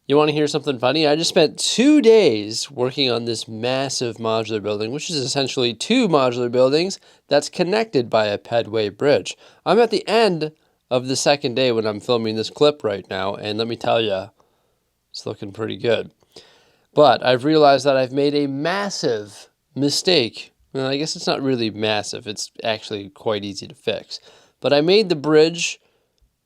You want to hear something funny? I just spent 2 days working on this massive modular building, which is essentially 2 modular buildings that's connected by a Pedway bridge. I'm at the end of the second day when I'm filming this clip right now, and let me tell you, it's looking pretty good. But I've realized that I've made a massive mistake. Well, I guess it's not really massive. It's actually quite easy to fix. But I made the bridge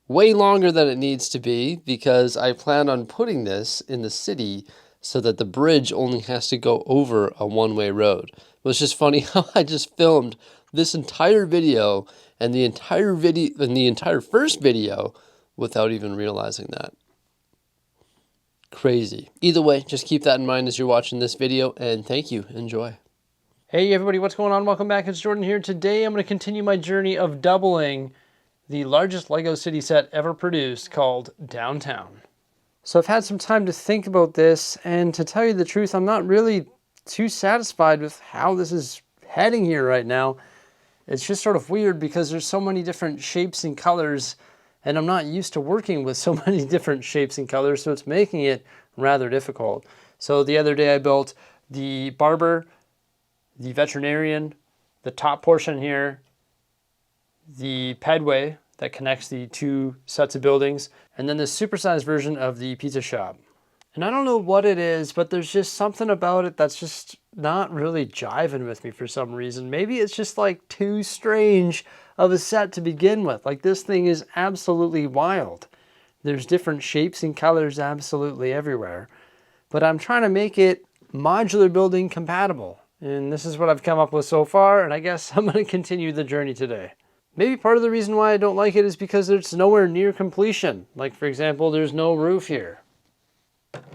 way longer than it needs to be because I plan on putting this in the city so that the bridge only has to go over a one-way road. It was just funny how I just filmed this entire video and the entire first video without even realizing that. Crazy. Either way, just keep that in mind as you're watching this video, and thank you. Enjoy. Hey everybody, what's going on? Welcome back. It's Jordan here. Today I'm going to continue my journey of doubling the largest Lego city set ever produced, called Downtown. So I've had some time to think about this, and to tell you the truth, I'm not really too satisfied with how this is heading here right now. It's just sort of weird because there's so many different shapes and colors, and I'm not used to working with so many different shapes and colors, so it's making it rather difficult. So the other day I built the barber, the veterinarian, the top portion here, the Pedway that connects the two sets of buildings, and then this supersized version of the pizza shop. And I don't know what it is, but there's just something about it that's just not really jiving with me for some reason. Maybe it's just like too strange of a set to begin with. Like, this thing is absolutely wild. There's different shapes and colors absolutely everywhere. But I'm trying to make it modular building compatible. And this is what I've come up with so far, and I guess I'm going to continue the journey today. Maybe part of the reason why I don't like it is because it's nowhere near completion. Like, for example, there's no roof here.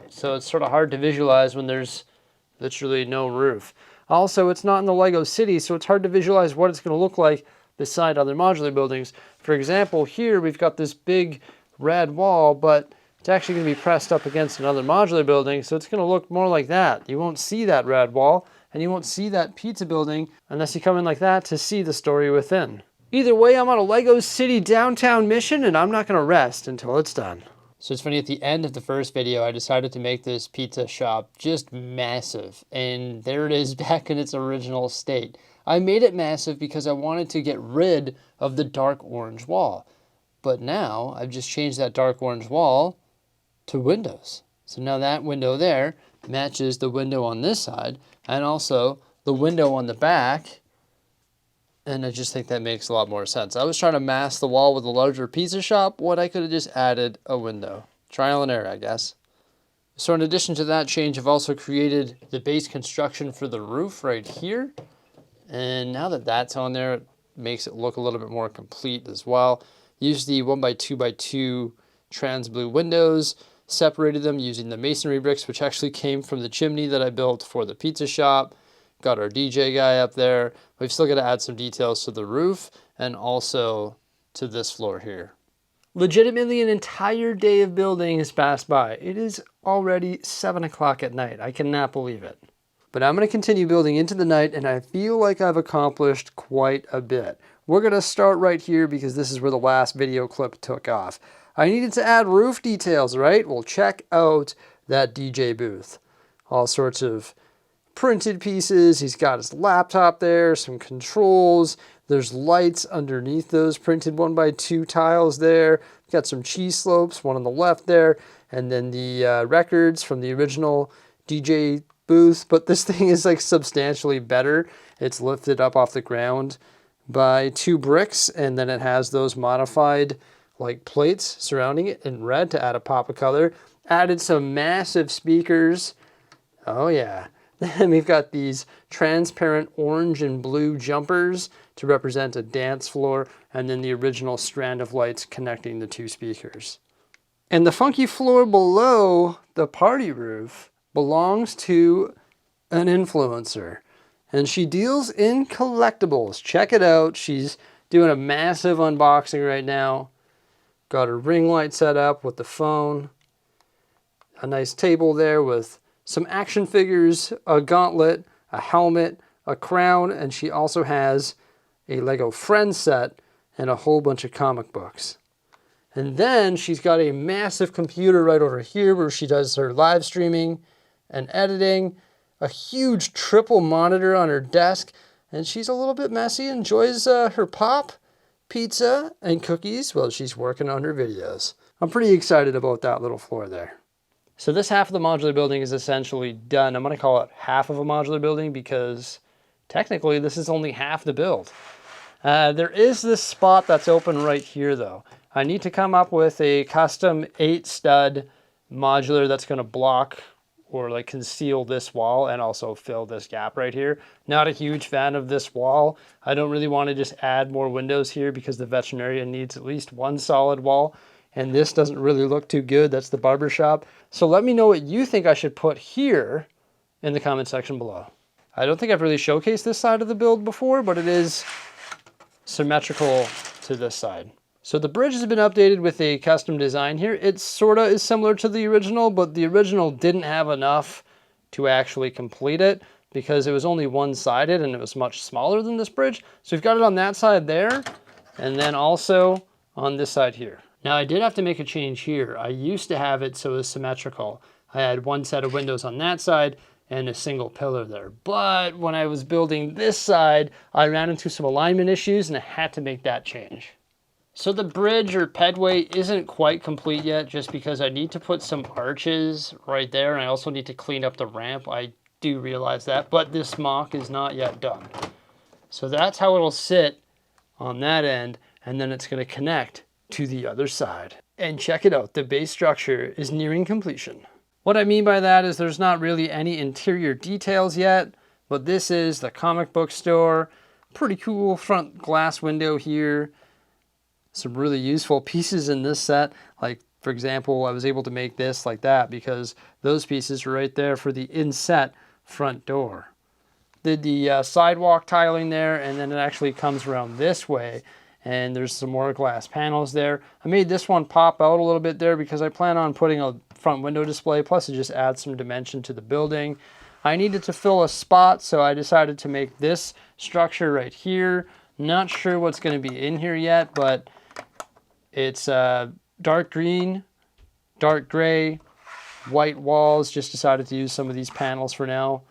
So it's sort of hard to visualize when there's literally no roof. Also, it's not in the Lego city, so it's hard to visualize what it's going to look like beside other modular buildings. For example, here we've got this big red wall, but it's actually going to be pressed up against another modular building, so it's going to look more like that. You won't see that red wall, and you won't see that pizza building unless you come in like that to see the story within. Either way, I'm on a Lego City downtown mission, and I'm not going to rest until it's done. So it's funny, at the end of the first video, I decided to make this pizza shop just massive, and there it is back in its original state. I made it massive because I wanted to get rid of the dark orange wall. But now, I've just changed that dark orange wall to windows. So now that window there matches the window on this side, and also the window on the back. And I just think that makes a lot more sense. I was trying to mask the wall with a larger pizza shop when I could have just added a window. Trial and error, I guess. So in addition to that change, I've also created the base construction for the roof right here. And now that that's on there, it makes it look a little bit more complete as well. Used the 1x2x2 trans blue windows, separated them using the masonry bricks, which actually came from the chimney that I built for the pizza shop. Got our DJ guy up there. We've still got to add some details to the roof and also to this floor here. Legitimately, an entire day of building has passed by. It is already 7 o'clock at night. I cannot believe it. But I'm going to continue building into the night, and I feel like I've accomplished quite a bit. We're going to start right here because this is where the last video clip took off. I needed to add roof details, right? Well, check out that DJ booth. All sorts of printed pieces. He's got his laptop there, some controls. There's lights underneath those printed 1x2 tiles there. Got some cheese slopes, one on the left there, and then the records from the original DJ booth. But this thing is like substantially better. It's lifted up off the ground by 2 bricks, and then it has those modified like plates surrounding it in red to add a pop of color. Added some massive speakers. Oh yeah. Then we've got these transparent orange and blue jumpers to represent a dance floor, and then the original strand of lights connecting the 2 speakers. And the funky floor below the party roof belongs to an influencer, and she deals in collectibles. Check it out. She's doing a massive unboxing right now. Got her ring light set up with the phone. A nice table there with some action figures, a gauntlet, a helmet, a crown, and she also has a Lego Friends set and a whole bunch of comic books. And then she's got a massive computer right over here where she does her live streaming and editing, a huge triple monitor on her desk, and she's a little bit messy, enjoys her pop, pizza, and cookies while she's working on her videos. I'm pretty excited about that little floor there. So this half of the modular building is essentially done. I'm going to call it half of a modular building because technically this is only half the build. There is this spot that's open right here though. I need to come up with a custom 8-stud modular that's going to block or like conceal this wall and also fill this gap right here. Not a huge fan of this wall. I don't really want to just add more windows here because the veterinarian needs at least one solid wall. And this doesn't really look too good. That's the barber shop. So let me know what you think I should put here in the comment section below. I don't think I've really showcased this side of the build before, but it is symmetrical to this side. So the bridge has been updated with a custom design here. It sort of is similar to the original, but the original didn't have enough to actually complete it because it was only one-sided and it was much smaller than this bridge. So we've got it on that side there and then also on this side here. Now I did have to make a change here. I used to have it so it was symmetrical. I had one set of windows on that side and a single pillar there. But when I was building this side, I ran into some alignment issues and I had to make that change. So the bridge or pedway isn't quite complete yet just because I need to put some arches right there and I also need to clean up the ramp. I do realize that, but this mock is not yet done. So that's how it'll sit on that end and then it's going to connect to the other side. And check it out, the base structure is nearing completion. What I mean by that is there's not really any interior details yet, but this is the comic book store. Pretty cool front glass window here. Some really useful pieces in this set. Like for example, I was able to make this like that because those pieces were right there for the inset front door. Did the sidewalk tiling there and then it actually comes around this way. And there's some more glass panels there. I made this one pop out a little bit there because I plan on putting a front window display, plus it just adds some dimension to the building. I needed to fill a spot, so I decided to make this structure right here. Not sure what's going to be in here yet, but it's dark green, dark gray, white walls. Just decided to use some of these panels for now.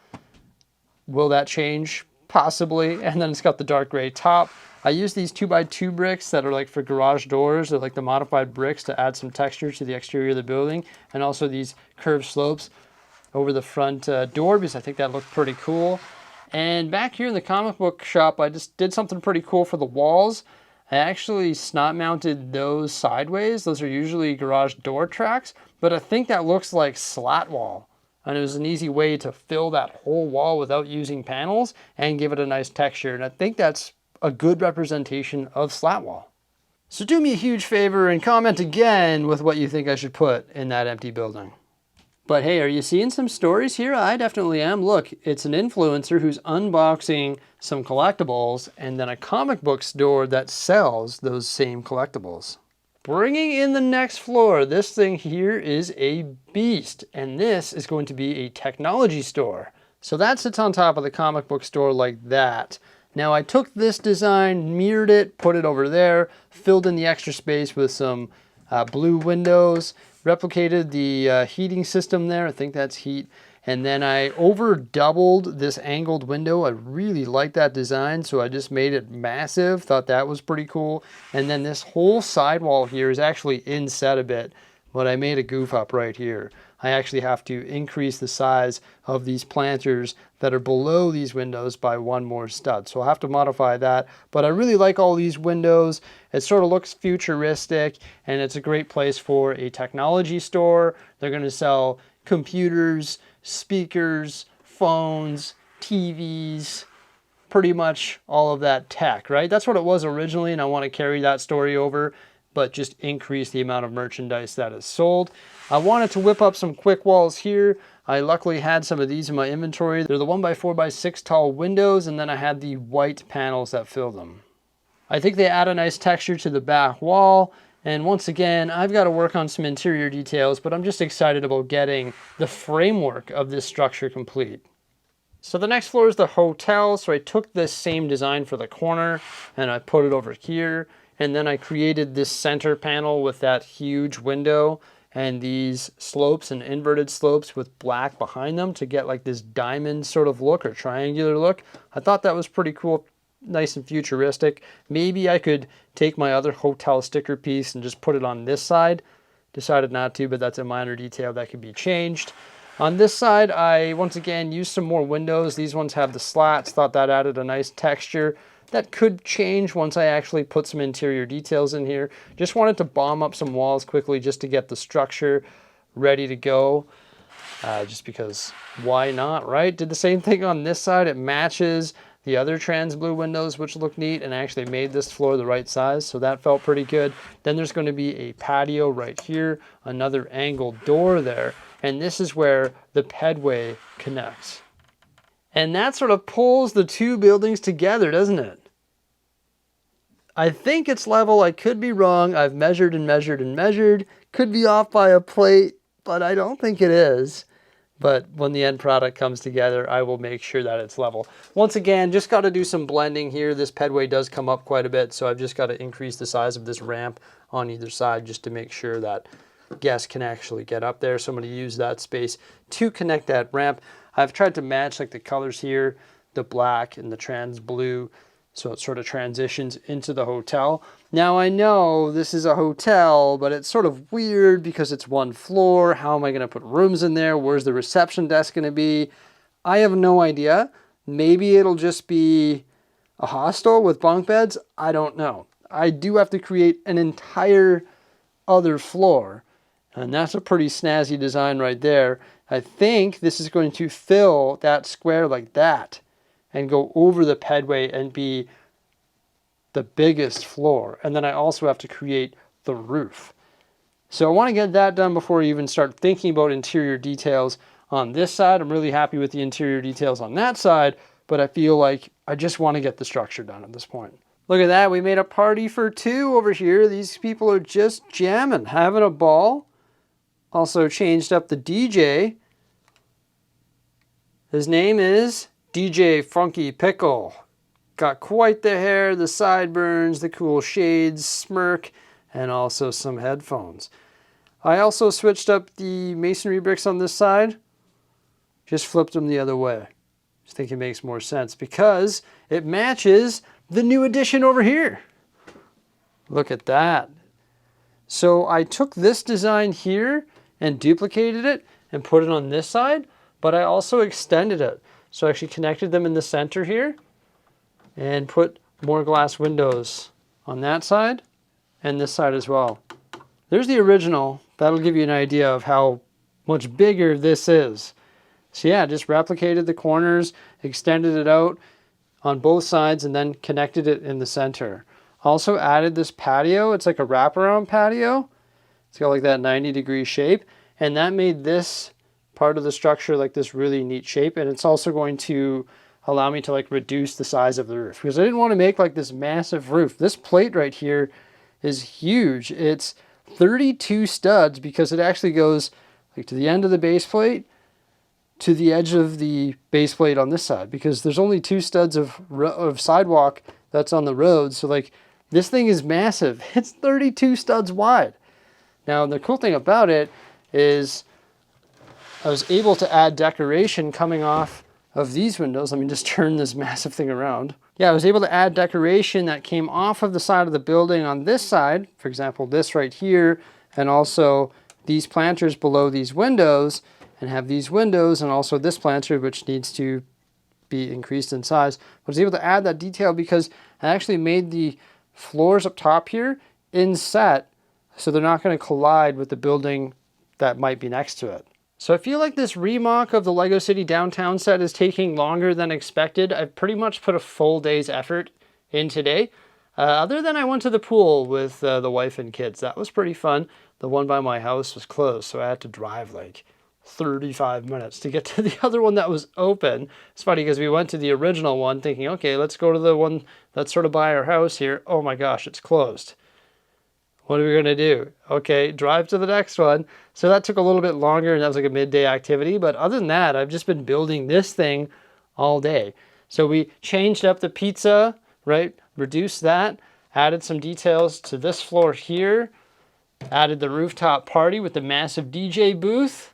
Will that change? Possibly. And then it's got the dark gray top. I use these 2x2 bricks that are like for garage doors. They're like the modified bricks to add some texture to the exterior of the building. And also these curved slopes over the front door because I think that looked pretty cool. And back here in the comic book shop, I just did something pretty cool for the walls. I actually snot mounted those sideways. Those are usually garage door tracks, but I think that looks like slat wall. And it was an easy way to fill that whole wall without using panels and give it a nice texture. And I think that's a good representation of slat wall. So do me a huge favor and comment again with what you think I should put in that empty building. But hey, are you seeing some stories here? I definitely am. Look, it's an influencer who's unboxing some collectibles and then a comic book store that sells those same collectibles. Bringing in the next floor, this thing here is a beast, and this is going to be a technology store. So that sits on top of the comic book store like that. Now I took this design, mirrored it, put it over there, filled in the extra space with some blue windows, replicated the heating system there. I think that's heat. And then I over doubled this angled window. I really like that design, so I just made it massive. Thought that was pretty cool. And then this whole sidewall here is actually inset a bit, but I made a goof up right here. I actually have to increase the size of these planters that are below these windows by one more stud. So I'll have to modify that, but I really like all these windows. It sort of looks futuristic and it's a great place for a technology store. They're going to sell computers, speakers, phones, TVs, pretty much all of that tech, right? That's what it was originally, and I want to carry that story over, but just increase the amount of merchandise that is sold. I wanted to whip up some quick walls here. I luckily had some of these in my inventory. They're the 1x4x6 tall windows, and then I had the white panels that fill them. I think they add a nice texture to the back wall. And once again, I've got to work on some interior details, but I'm just excited about getting the framework of this structure complete. So the next floor is the hotel. So I took this same design for the corner and I put it over here. And then I created this center panel with that huge window and these slopes and inverted slopes with black behind them to get like this diamond sort of look or triangular look. I thought that was pretty cool, nice and futuristic. Maybe I could take my other hotel sticker piece and just put it on this side. Decided not to, but that's a minor detail that could be changed. On this side, I once again used some more windows. These ones have the slats, thought that added a nice texture. That could change once I actually put some interior details in here. Just wanted to bomb up some walls quickly just to get the structure ready to go. Just because why not, right? Did the same thing on this side. It matches the other trans blue windows, which look neat, and actually made this floor the right size, so that felt pretty good. Then there's going to be a patio right here, another angled door there, and this is where the Pedway connects. And that sort of pulls the two buildings together, doesn't it? I think it's level. I could be wrong. I've measured and measured and measured. Could be off by a plate, but I don't think it is. But when the end product comes together, I will make sure that it's level. Once again, just got to do some blending here. This Pedway does come up quite a bit, so I've just got to increase the size of this ramp on either side just to make sure that guests can actually get up there. So I'm going to use that space to connect that ramp. I've tried to match like the colors here, the black and the trans blue, so it sort of transitions into the hotel. Now I know this is a hotel, but it's sort of weird because it's one floor. How am I going to put rooms in there? Where's the reception desk going to be? I have no idea. Maybe it'll just be a hostel with bunk beds. I don't know. I do have to create an entire other floor, and that's a pretty snazzy design right there. I think this is going to fill that square like that and go over the Pedway and be the biggest floor. And then I also have to create the roof. So I want to get that done before I even start thinking about interior details on this side. I'm really happy with the interior details on that side, but I feel like I just want to get the structure done at this point. Look at that. We made a party for two over here. These people are just jamming, having a ball. Also changed up the DJ. His name is DJ Funky Pickle. Got quite the hair, the sideburns, the cool shades, smirk, and also some headphones. I also switched up the masonry bricks on this side. Just flipped them the other way. I think it makes more sense because it matches the new addition over here. Look at that. So I took this design here and duplicated it and put it on this side, but I also extended it. So I actually connected them in the center here and put more glass windows on that side and this side as well. There's the original. That'll give you an idea of how much bigger this is. So yeah, just replicated the corners, extended it out on both sides, and then connected it in the center. Also added this patio. It's like a wraparound patio. It's got like that 90-degree shape, and that made this part of the structure like this really neat shape. And it's also going to allow me to like reduce the size of the roof because I didn't want to make like this massive roof. This plate right here is huge. It's 32 studs because it actually goes like to the end of the base plate to the edge of the base plate on this side because there's only 2 studs of sidewalk that's on the road. So like this thing is massive. It's 32 studs wide. Now the cool thing about it is I was able to add decoration coming off of these windows. Let me just turn this massive thing around. Yeah, I was able to add decoration that came off of the side of the building on this side. For example, this right here, and also these planters below these windows, and have these windows and also this planter, which needs to be increased in size. I was able to add that detail because I actually made the floors up top here inset, so they're not going to collide with the building that might be next to it. So I feel like this remock of the Lego City downtown set is taking longer than expected. I've pretty much put a full day's effort in today. Other than I went to the pool with the wife and kids. That was pretty fun. The one by my house was closed, so I had to drive like 35 minutes to get to the other one that was open. It's funny because we went to the original one thinking, okay, let's go to the one that's sort of by our house here. Oh my gosh, it's closed. What are we going to do? Okay, drive to the next one. So that took a little bit longer, and that was like a midday activity. But other than that, I've just been building this thing all day. So we changed up the pizza, right? Reduced that, Added some details to this floor here. Added the rooftop party with the massive DJ booth.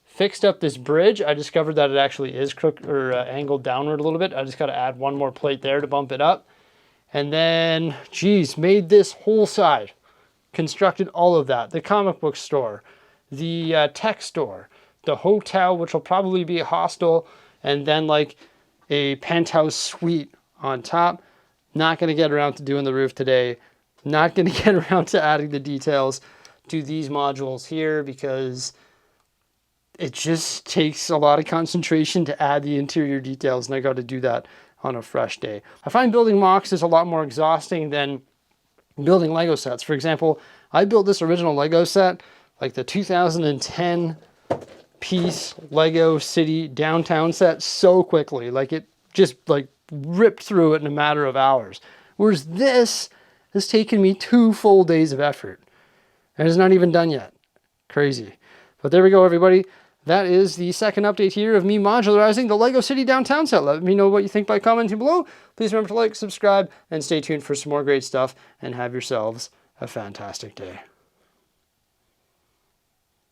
Fixed up this bridge. I discovered that it actually is crooked or angled downward a little bit. I just got to add one more plate there to bump it up. And then, geez, made this whole side. Constructed all of that. The comic book store, the tech store, the hotel, which will probably be a hostel, and then like a penthouse suite on top. Not going to get around to doing the roof today. Not going to get around to adding the details to these modules here because it just takes a lot of concentration to add the interior details, and I got to do that on a fresh day. I find building mocks is a lot more exhausting than building Lego sets. For example, I built this original Lego set, like the 2010 piece Lego City downtown set, so quickly. Like it just like ripped through it in a matter of hours. Whereas this has taken me 2 full days of effort and it's not even done yet. Crazy. But there we go, everybody. That is the second update here of me modularizing the Lego City downtown set. Let me know what you think by commenting below. Please remember to like, subscribe, and stay tuned for some more great stuff, and have yourselves a fantastic day.